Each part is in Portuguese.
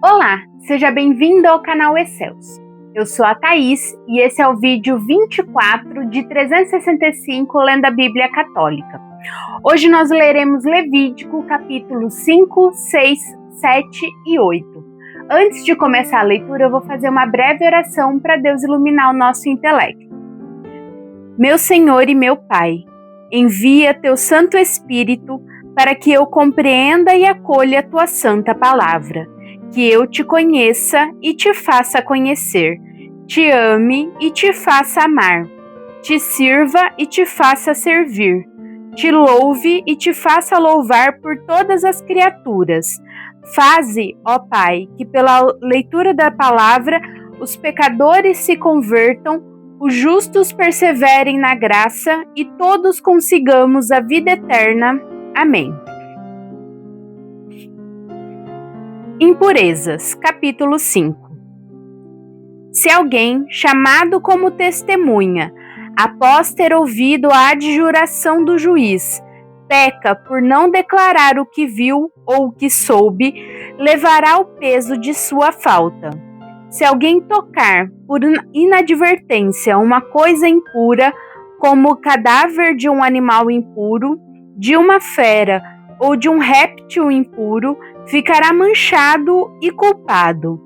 Olá, seja bem-vindo ao canal Excelsior. Eu sou a Thaís e esse é o vídeo 24 de 365 Lendo a Bíblia Católica. Hoje nós leremos Levítico, capítulos 5, 6, 7 e 8. Antes de começar a leitura, eu vou fazer uma breve oração para Deus iluminar o nosso intelecto. Meu Senhor e meu Pai, envia teu Santo Espírito para que eu compreenda e acolha a tua santa palavra, que eu te conheça e te faça conhecer, te ame e te faça amar, te sirva e te faça servir, te louve e te faça louvar por todas as criaturas. Faze, ó Pai, que pela leitura da palavra os pecadores se convertam, os justos perseverem na graça e todos consigamos a vida eterna. Amém. Impurezas, capítulo 5. Se alguém, chamado como testemunha, após ter ouvido a adjuração do juiz, peca por não declarar o que viu ou o que soube, levará o peso de sua falta. Se alguém tocar por inadvertência uma coisa impura, como o cadáver de um animal impuro, de uma fera ou de um réptil impuro, ficará manchado e culpado.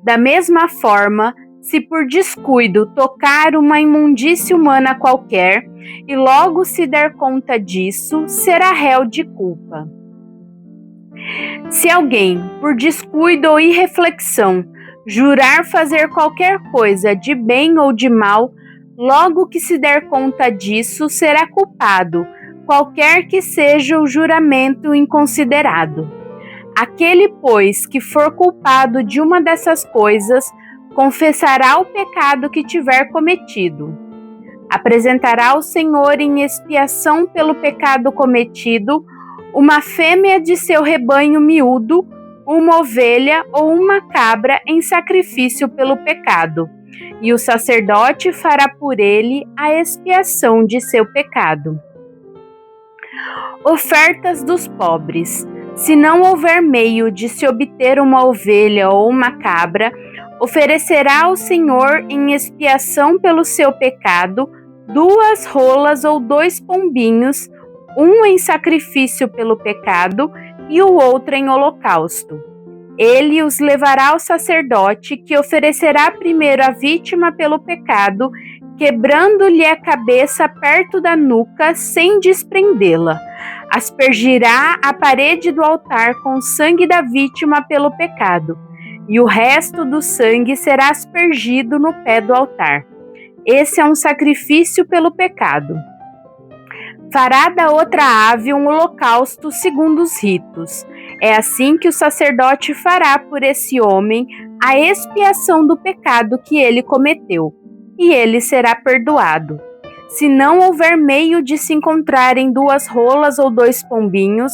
Da mesma forma, se por descuido tocar uma imundície humana qualquer e logo se der conta disso, será réu de culpa. Se alguém, por descuido ou irreflexão, jurar fazer qualquer coisa de bem ou de mal, logo que se der conta disso, será culpado, qualquer que seja o juramento inconsiderado. Aquele, pois, que for culpado de uma dessas coisas, confessará o pecado que tiver cometido. Apresentará ao Senhor em expiação pelo pecado cometido uma fêmea de seu rebanho miúdo, uma ovelha ou uma cabra em sacrifício pelo pecado, e o sacerdote fará por ele a expiação de seu pecado. Ofertas dos pobres. Se não houver meio de se obter uma ovelha ou uma cabra, oferecerá ao Senhor em expiação pelo seu pecado 2 rolas ou 2 pombinhos, um em sacrifício pelo pecado e o outro em holocausto. Ele os levará ao sacerdote, que oferecerá primeiro a vítima pelo pecado, quebrando-lhe a cabeça perto da nuca, sem desprendê-la. Aspergirá a parede do altar com o sangue da vítima pelo pecado, e o resto do sangue será aspergido no pé do altar. Esse é um sacrifício pelo pecado. Fará da outra ave um holocausto segundo os ritos. É assim que o sacerdote fará por esse homem a expiação do pecado que ele cometeu, e ele será perdoado. Se não houver meio de se encontrarem 2 rolas ou 2 pombinhos,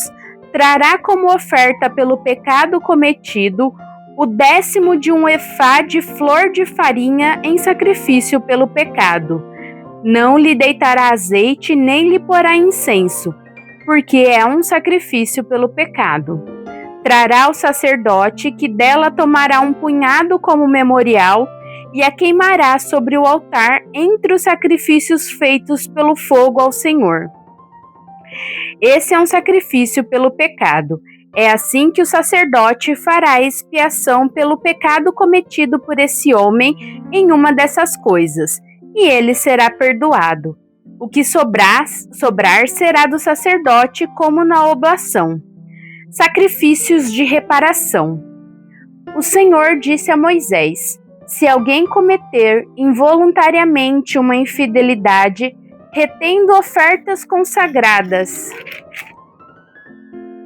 trará como oferta pelo pecado cometido o 10º de um efá de flor de farinha em sacrifício pelo pecado. Não lhe deitará azeite nem lhe porá incenso, porque é um sacrifício pelo pecado. Trará o sacerdote, que dela tomará um punhado como memorial, e a queimará sobre o altar entre os sacrifícios feitos pelo fogo ao Senhor. Esse é um sacrifício pelo pecado. É assim que o sacerdote fará expiação pelo pecado cometido por esse homem em uma dessas coisas, e ele será perdoado. O que sobrar será do sacerdote, como na oblação. Sacrifícios de reparação. O Senhor disse a Moisés: se alguém cometer involuntariamente uma infidelidade, retendo ofertas consagradas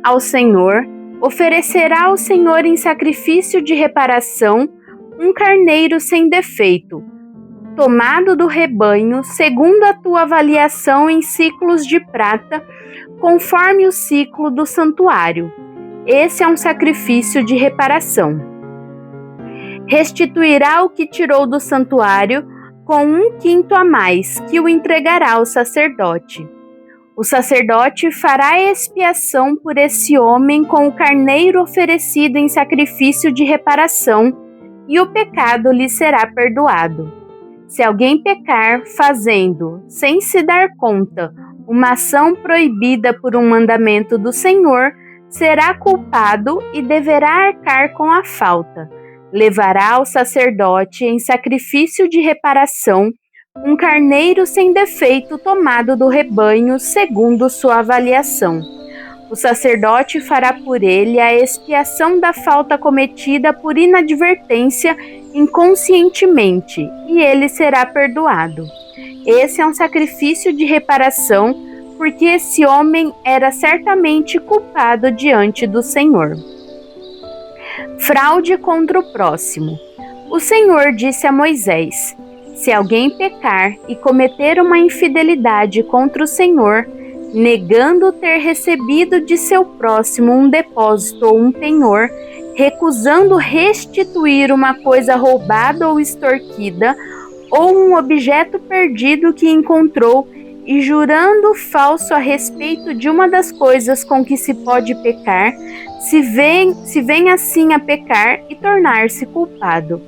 ao Senhor, oferecerá ao Senhor em sacrifício de reparação um carneiro sem defeito, tomado do rebanho, segundo a tua avaliação em ciclos de prata, conforme o ciclo do santuário. Esse é um sacrifício de reparação. Restituirá o que tirou do santuário com 1/5 a mais, que o entregará ao sacerdote. O sacerdote fará expiação por esse homem com o carneiro oferecido em sacrifício de reparação, e o pecado lhe será perdoado. Se alguém pecar fazendo, sem se dar conta, uma ação proibida por um mandamento do Senhor, será culpado e deverá arcar com a falta. Levará ao sacerdote em sacrifício de reparação um carneiro sem defeito tomado do rebanho, segundo sua avaliação. O sacerdote fará por ele a expiação da falta cometida por inadvertência inconscientemente, e ele será perdoado. Esse é um sacrifício de reparação, porque esse homem era certamente culpado diante do Senhor. Fraude contra o próximo. O Senhor disse a Moisés: se alguém pecar e cometer uma infidelidade contra o Senhor, negando ter recebido de seu próximo um depósito ou um penhor, recusando restituir uma coisa roubada ou extorquida, ou um objeto perdido que encontrou, e jurando falso a respeito de uma das coisas com que se pode pecar, se vem assim a pecar e tornar-se culpado.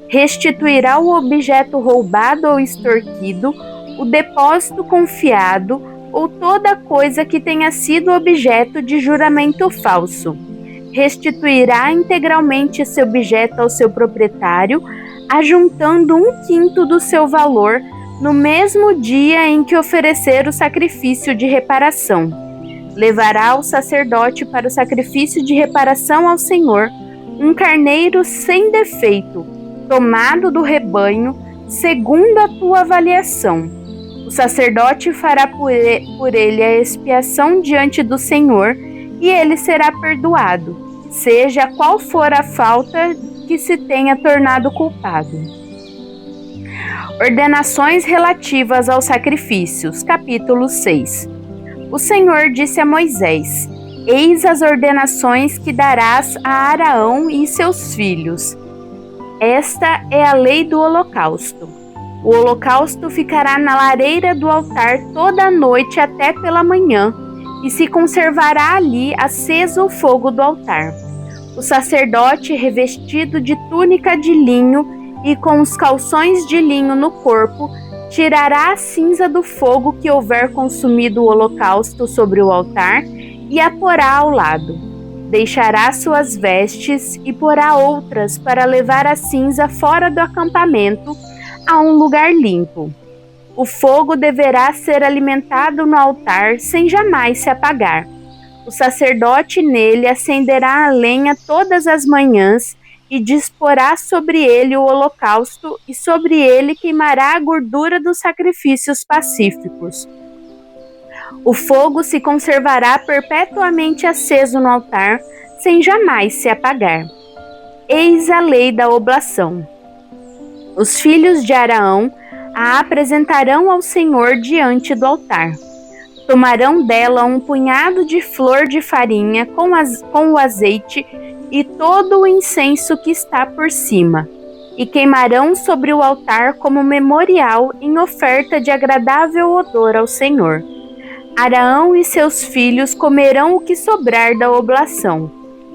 Restituirá o objeto roubado ou extorquido, o depósito confiado, ou toda coisa que tenha sido objeto de juramento falso. Restituirá integralmente esse objeto ao seu proprietário, ajuntando 1/5 do seu valor, no mesmo dia em que oferecer o sacrifício de reparação. Levará o sacerdote para o sacrifício de reparação ao Senhor um carneiro sem defeito, tomado do rebanho, segundo a tua avaliação. O sacerdote fará por ele a expiação diante do Senhor, e ele será perdoado, seja qual for a falta que se tenha tornado culpado. Ordenações relativas aos sacrifícios, capítulo 6. O Senhor disse a Moisés: eis as ordenações que darás a Araão e seus filhos. Esta é a lei do holocausto. O holocausto ficará na lareira do altar toda a noite até pela manhã, e se conservará ali aceso o fogo do altar. O sacerdote, revestido de túnica de linho e com os calções de linho no corpo, tirará a cinza do fogo que houver consumido o holocausto sobre o altar e a porá ao lado. Deixará suas vestes e porá outras para levar a cinza fora do acampamento a um lugar limpo. O fogo deverá ser alimentado no altar sem jamais se apagar. O sacerdote nele acenderá a lenha todas as manhãs e disporá sobre ele o holocausto, e sobre ele queimará a gordura dos sacrifícios pacíficos. O fogo se conservará perpetuamente aceso no altar, sem jamais se apagar. Eis a lei da oblação. Os filhos de Araão a apresentarão ao Senhor diante do altar. Tomarão dela um punhado de flor de farinha com o azeite e todo o incenso que está por cima, e queimarão sobre o altar como memorial em oferta de agradável odor ao Senhor. Araão e seus filhos comerão o que sobrar da oblação,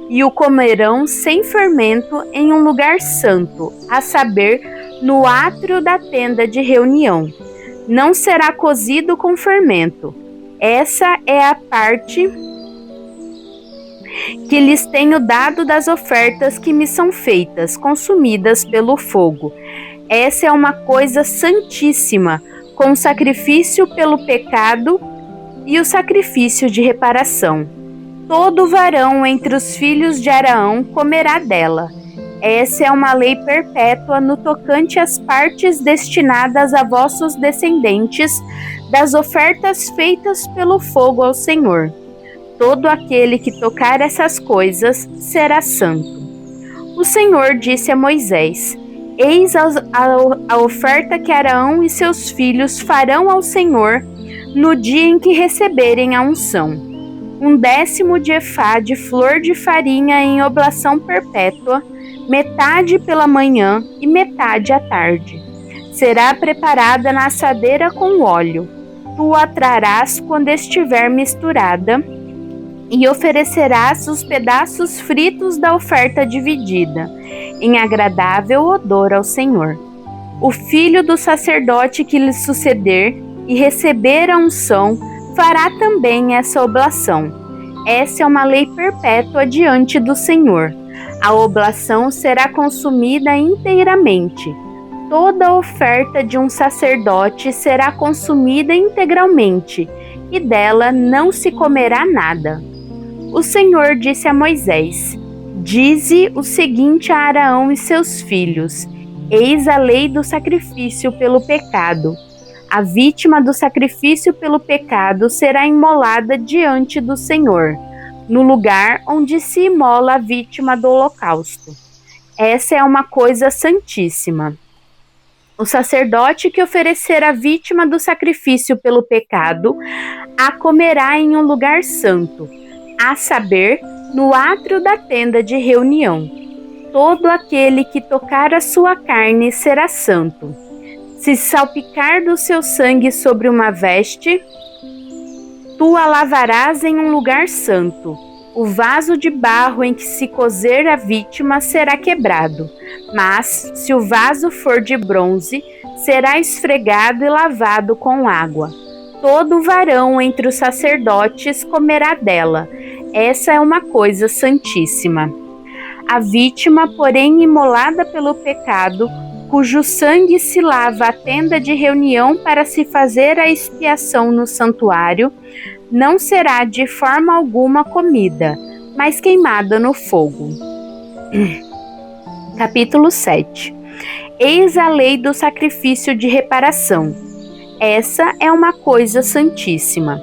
e o comerão sem fermento em um lugar santo, a saber, no átrio da tenda de reunião. Não será cozido com fermento. Essa é a parte que lhes tenho dado das ofertas que me são feitas, consumidas pelo fogo. Essa é uma coisa santíssima, com o sacrifício pelo pecado e o sacrifício de reparação. Todo varão entre os filhos de Araão comerá dela. Essa é uma lei perpétua no tocante às partes destinadas a vossos descendentes, das ofertas feitas pelo fogo ao Senhor. Todo aquele que tocar essas coisas será santo. O Senhor disse a Moisés: eis a oferta que Araão e seus filhos farão ao Senhor no dia em que receberem a unção: 1/10 de efá de flor de farinha em oblação perpétua, metade pela manhã e metade à tarde. Será preparada na assadeira com óleo. tu a trarás quando estiver misturada, e oferecerás os pedaços fritos da oferta dividida, em agradável odor ao Senhor. O filho do sacerdote que lhe suceder e receber a unção fará também essa oblação. Essa é uma lei perpétua diante do Senhor. A oblação será consumida inteiramente. Toda oferta de um sacerdote será consumida integralmente, e dela não se comerá nada. O Senhor disse a Moisés: Dize o seguinte a Arão e seus filhos: Eis a lei do sacrifício pelo pecado. A vítima do sacrifício pelo pecado será imolada diante do Senhor, no lugar onde se imola a vítima do holocausto. Essa é uma coisa santíssima. O sacerdote que oferecer a vítima do sacrifício pelo pecado a comerá em um lugar santo, a saber, no átrio da tenda de reunião. Todo aquele que tocar a sua carne será santo. Se salpicar do seu sangue sobre uma veste, tu a lavarás em um lugar santo. O vaso de barro em que se cozer a vítima será quebrado, mas, se o vaso for de bronze, será esfregado e lavado com água. Todo varão entre os sacerdotes comerá dela. Essa é uma coisa santíssima. A vítima, porém, imolada pelo pecado, cujo sangue se lava à tenda de reunião para se fazer a expiação no santuário, não será de forma alguma comida, mas queimada no fogo. Capítulo 7. Eis a lei do sacrifício de reparação. Essa é uma coisa santíssima.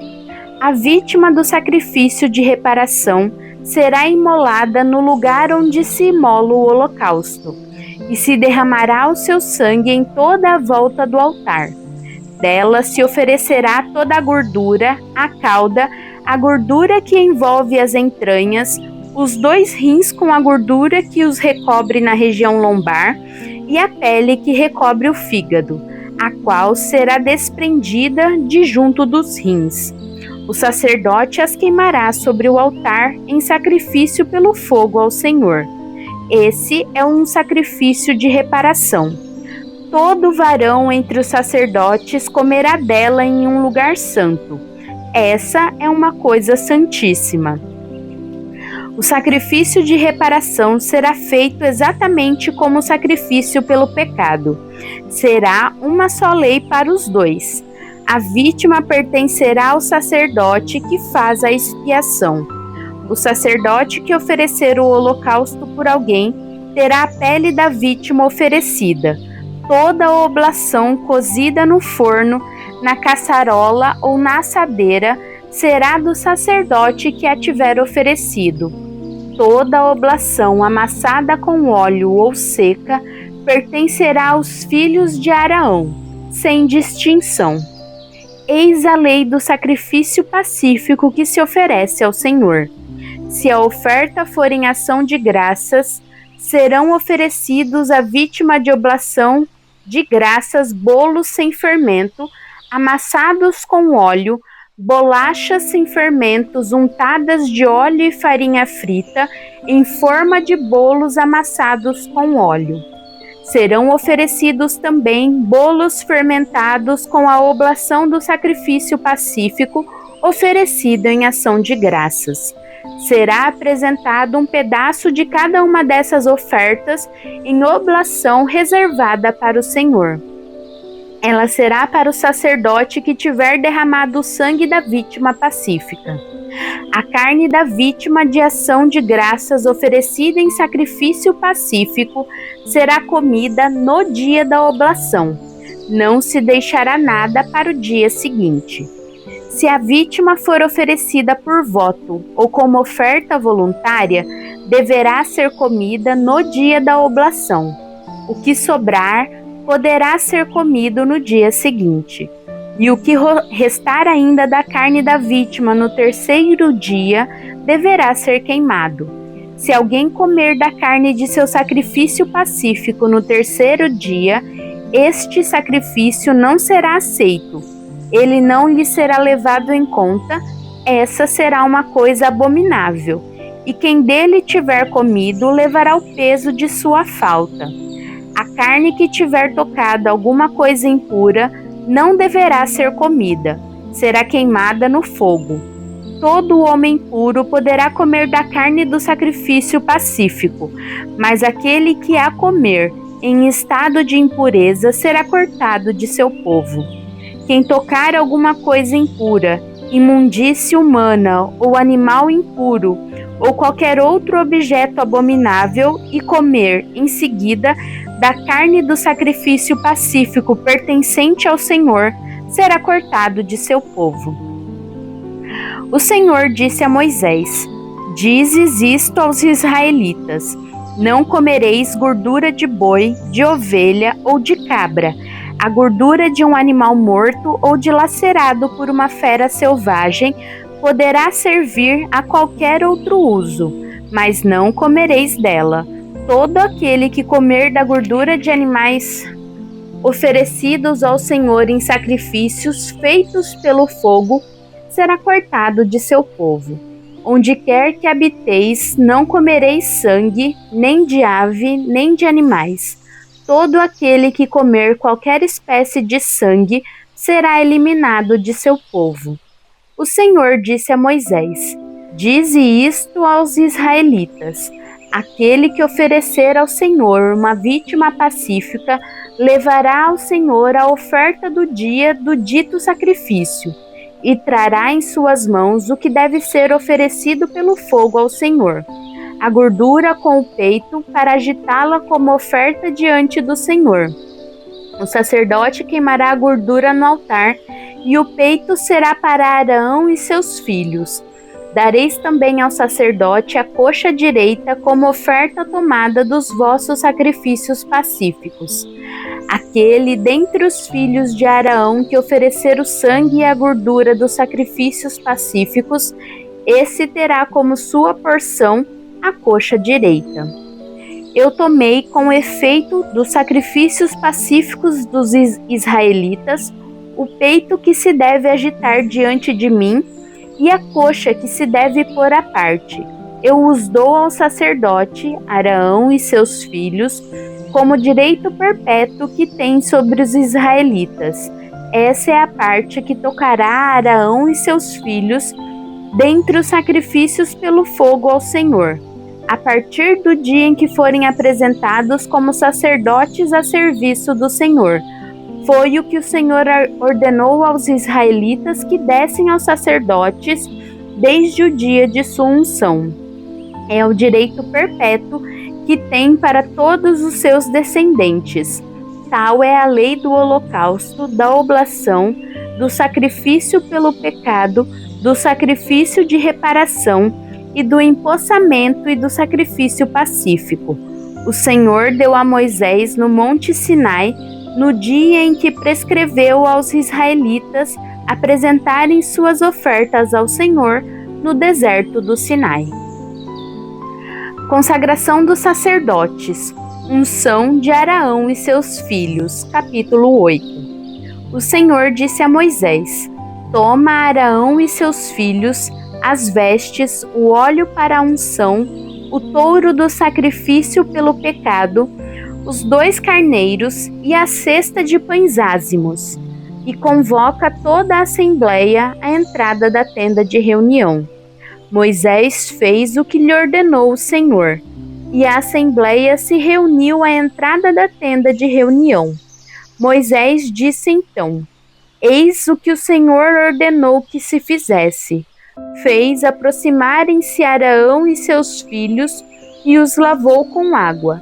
A vítima do sacrifício de reparação será imolada no lugar onde se imola o holocausto, e se derramará o seu sangue em toda a volta do altar. Dela se oferecerá toda a gordura, a cauda, a gordura que envolve as entranhas, os 2 rins com a gordura que os recobre na região lombar e a pele que recobre o fígado, a qual será desprendida de junto dos rins. O sacerdote as queimará sobre o altar em sacrifício pelo fogo ao Senhor. Esse é um sacrifício de reparação. Todo varão entre os sacerdotes comerá dela em um lugar santo. Essa é uma coisa santíssima. O sacrifício de reparação será feito exatamente como o sacrifício pelo pecado. Será uma só lei para os 2. A vítima pertencerá ao sacerdote que faz a expiação. O sacerdote que oferecer o holocausto por alguém terá a pele da vítima oferecida. Toda a oblação cozida no forno, na caçarola ou na assadeira será do sacerdote que a tiver oferecido. Toda a oblação amassada com óleo ou seca pertencerá aos filhos de Arão, sem distinção. Eis a lei do sacrifício pacífico que se oferece ao Senhor. Se a oferta for em ação de graças, serão oferecidos à vítima de oblação de graças bolos sem fermento, amassados com óleo, bolachas sem fermentos untadas de óleo e farinha frita, em forma de bolos amassados com óleo. Serão oferecidos também bolos fermentados com a oblação do sacrifício pacífico oferecido em ação de graças. Será apresentado um pedaço de cada uma dessas ofertas em oblação reservada para o Senhor. Ela será para o sacerdote que tiver derramado o sangue da vítima pacífica. A carne da vítima de ação de graças oferecida em sacrifício pacífico será comida no dia da oblação. Não se deixará nada para o dia seguinte. Se a vítima for oferecida por voto ou como oferta voluntária, deverá ser comida no dia da oblação. O que sobrar poderá ser comido no dia seguinte. E o que restar ainda da carne da vítima no terceiro dia deverá ser queimado. Se alguém comer da carne de seu sacrifício pacífico no terceiro dia, este sacrifício não será aceito. ele não lhe será levado em conta, essa será uma coisa abominável, e quem dele tiver comido levará o peso de sua falta. A carne que tiver tocado alguma coisa impura não deverá ser comida, será queimada no fogo. Todo homem puro poderá comer da carne do sacrifício pacífico, mas aquele que a comer em estado de impureza será cortado de seu povo. Quem tocar alguma coisa impura, imundície humana ou animal impuro, ou qualquer outro objeto abominável, e comer em seguida da carne do sacrifício pacífico pertencente ao Senhor, será cortado de seu povo. O Senhor disse a Moisés: Dizes isto aos israelitas: Não comereis gordura de boi, de ovelha ou de cabra, a gordura de um animal morto ou dilacerado por uma fera selvagem poderá servir a qualquer outro uso, mas não comereis dela. Todo aquele que comer da gordura de animais oferecidos ao Senhor em sacrifícios feitos pelo fogo será cortado de seu povo. Onde quer que habiteis, não comereis sangue, nem de ave, nem de animais. Todo aquele que comer qualquer espécie de sangue será eliminado de seu povo. O Senhor disse a Moisés: Dize isto aos israelitas: Aquele que oferecer ao Senhor uma vítima pacífica levará ao Senhor a oferta do dia do dito sacrifício, e trará em suas mãos o que deve ser oferecido pelo fogo ao Senhor, a gordura com o peito, para agitá-la como oferta diante do Senhor. O sacerdote queimará a gordura no altar, e o peito será para Arão e seus filhos. Dareis também ao sacerdote a coxa direita como oferta tomada dos vossos sacrifícios pacíficos. Aquele dentre os filhos de Arão que oferecer o sangue e a gordura dos sacrifícios pacíficos, esse terá como sua porção a coxa direita. Eu tomei com efeito dos sacrifícios pacíficos dos israelitas o peito que se deve agitar diante de mim e a coxa que se deve pôr à parte. Eu os dou ao sacerdote, Arão e seus filhos, como direito perpétuo que tem sobre os israelitas. Essa é a parte que tocará a Arão e seus filhos dentre os sacrifícios pelo fogo ao Senhor, a partir do dia em que forem apresentados como sacerdotes a serviço do Senhor. Foi o que o Senhor ordenou aos israelitas que dessem aos sacerdotes desde o dia de sua unção. É o direito perpétuo que tem para todos os seus descendentes. Tal é a lei do holocausto, da oblação, do sacrifício pelo pecado, do sacrifício de reparação e do empossamento e do sacrifício pacífico. O Senhor deu a Moisés no monte Sinai, no dia em que prescreveu aos israelitas apresentarem suas ofertas ao Senhor no deserto do Sinai. Consagração dos sacerdotes. Unção de Arão e seus filhos. Capítulo 8. O Senhor disse a Moisés: Toma Arão e seus filhos, as vestes, o óleo para a unção, o touro do sacrifício pelo pecado, os 2 carneiros e a cesta de pães ázimos, e convoca toda a assembleia à entrada da tenda de reunião. Moisés fez o que lhe ordenou o Senhor, e a assembleia se reuniu à entrada da tenda de reunião. Moisés disse então: Eis o que o Senhor ordenou que se fizesse. Fez aproximarem-se Arão e seus filhos e os lavou com água.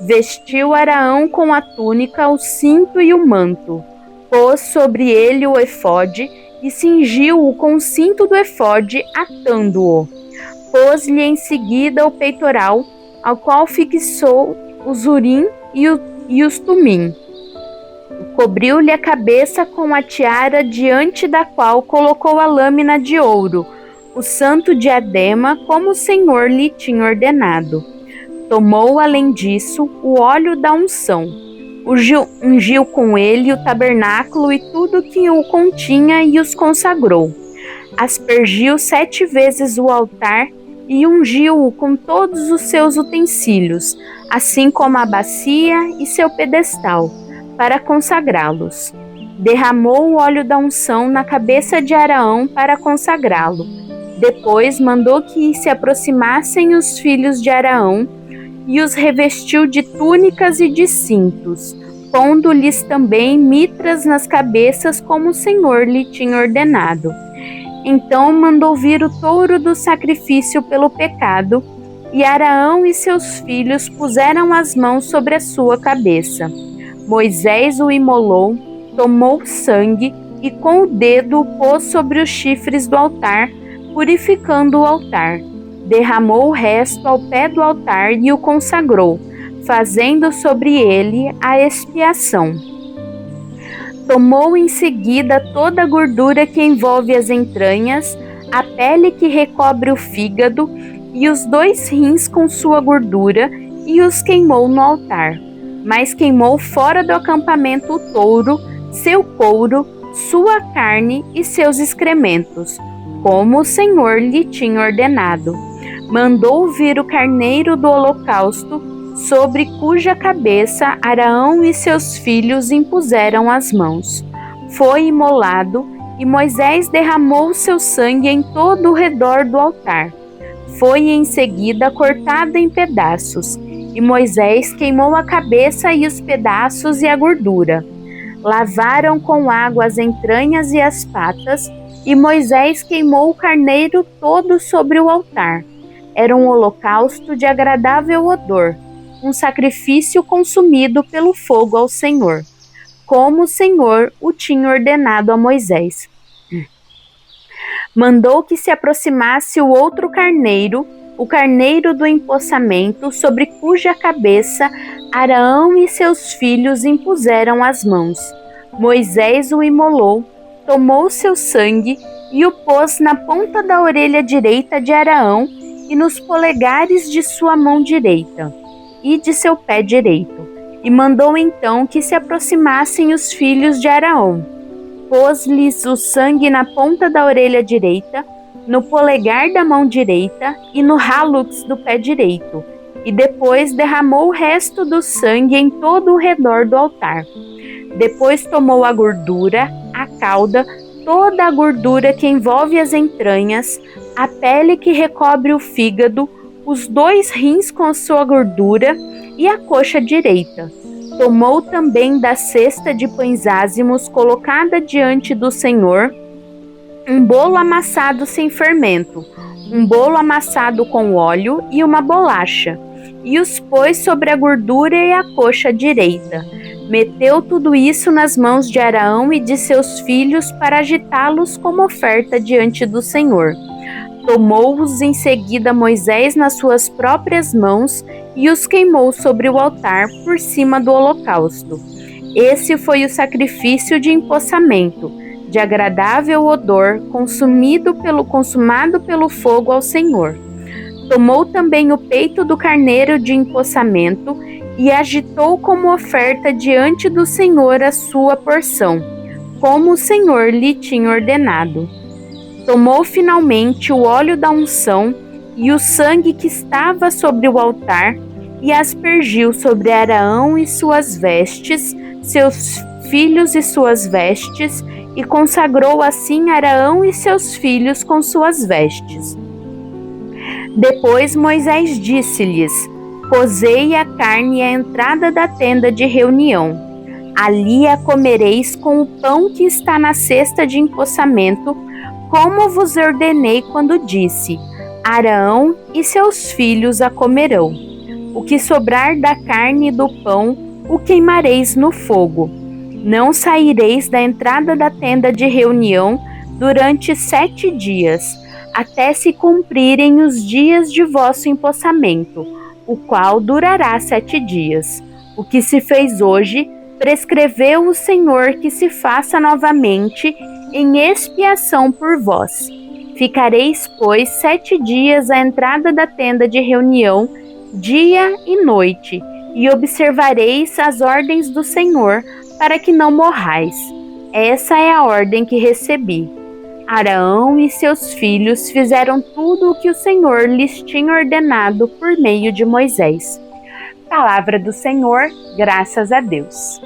Vestiu Arão com a túnica, o cinto e o manto. Pôs sobre ele o efode e cingiu-o com o cinto do efode, atando-o. Pôs-lhe em seguida o peitoral, ao qual fixou os urim e os tumim. Cobriu-lhe a cabeça com a tiara, diante da qual colocou a lâmina de ouro, o santo diadema, como o Senhor lhe tinha ordenado. Tomou, além disso, o óleo da unção, ungiu com ele o tabernáculo e tudo que o continha e os consagrou. Aspergiu 7 vezes o altar e ungiu-o com todos os seus utensílios, assim como a bacia e seu pedestal, para consagrá-los. Derramou o óleo da unção na cabeça de Araão para consagrá-lo. Depois mandou que se aproximassem os filhos de Araão e os revestiu de túnicas e de cintos, pondo-lhes também mitras nas cabeças, como o Senhor lhe tinha ordenado. Então mandou vir o touro do sacrifício pelo pecado, e Araão e seus filhos puseram as mãos sobre a sua cabeça. Moisés o imolou, tomou sangue e com o dedo o pôs sobre os chifres do altar, purificando o altar. Derramou o resto ao pé do altar e o consagrou, fazendo sobre ele a expiação. Tomou em seguida toda a gordura que envolve as entranhas, a pele que recobre o fígado e os 2 rins com sua gordura, e os queimou no altar. Mas queimou fora do acampamento o touro, seu couro, sua carne e seus excrementos, como o Senhor lhe tinha ordenado. Mandou vir o carneiro do holocausto, sobre cuja cabeça Araão e seus filhos impuseram as mãos. Foi imolado, e Moisés derramou seu sangue em todo o redor do altar. Foi em seguida cortado em pedaços, e Moisés queimou a cabeça e os pedaços e a gordura. Lavaram com água as entranhas e as patas, e Moisés queimou o carneiro todo sobre o altar. Era um holocausto de agradável odor, um sacrifício consumido pelo fogo ao Senhor, como o Senhor o tinha ordenado a Moisés. Mandou que se aproximasse o outro carneiro, o carneiro do empossamento, sobre cuja cabeça Araão e seus filhos impuseram as mãos. Moisés o imolou, tomou seu sangue e o pôs na ponta da orelha direita de Araão e nos polegares de sua mão direita e de seu pé direito, e mandou então que se aproximassem os filhos de Araão. Pôs-lhes o sangue na ponta da orelha direita, no polegar da mão direita e no hálux do pé direito, e depois derramou o resto do sangue em todo o redor do altar. Depois tomou a gordura, a cauda, toda a gordura que envolve as entranhas, a pele que recobre o fígado, os 2 rins com sua gordura e a coxa direita. Tomou também da cesta de pães ázimos colocada diante do Senhor um bolo amassado sem fermento, um bolo amassado com óleo e uma bolacha, e os pôs sobre a gordura e a coxa direita. Meteu tudo isso nas mãos de Araão e de seus filhos para agitá-los como oferta diante do Senhor. Tomou-os em seguida Moisés nas suas próprias mãos e os queimou sobre o altar por cima do holocausto. Esse foi o sacrifício de empossamento, de agradável odor, consumado pelo fogo ao Senhor. Tomou também o peito do carneiro de empossamento e agitou como oferta diante do Senhor a sua porção, como o Senhor lhe tinha ordenado. Tomou finalmente o óleo da unção e o sangue que estava sobre o altar e aspergiu sobre Araão e suas vestes, seus filhos e suas vestes, e consagrou assim Araão e seus filhos com suas vestes. Depois Moisés disse-lhes: Cozei a carne à entrada da tenda de reunião. Ali a comereis com o pão que está na cesta de empossamento, como vos ordenei quando disse: Araão e seus filhos a comerão. O que sobrar da carne e do pão, o queimareis no fogo. Não saireis da entrada da tenda de reunião durante 7 dias, até se cumprirem os dias de vosso empossamento, o qual durará 7 dias. O que se fez hoje, prescreveu o Senhor que se faça novamente em expiação por vós. Ficareis, pois, 7 dias à entrada da tenda de reunião, dia e noite, e observareis as ordens do Senhor, para que não morrais. Essa é a ordem que recebi. Arão e seus filhos fizeram tudo o que o Senhor lhes tinha ordenado por meio de Moisés. Palavra do Senhor, graças a Deus.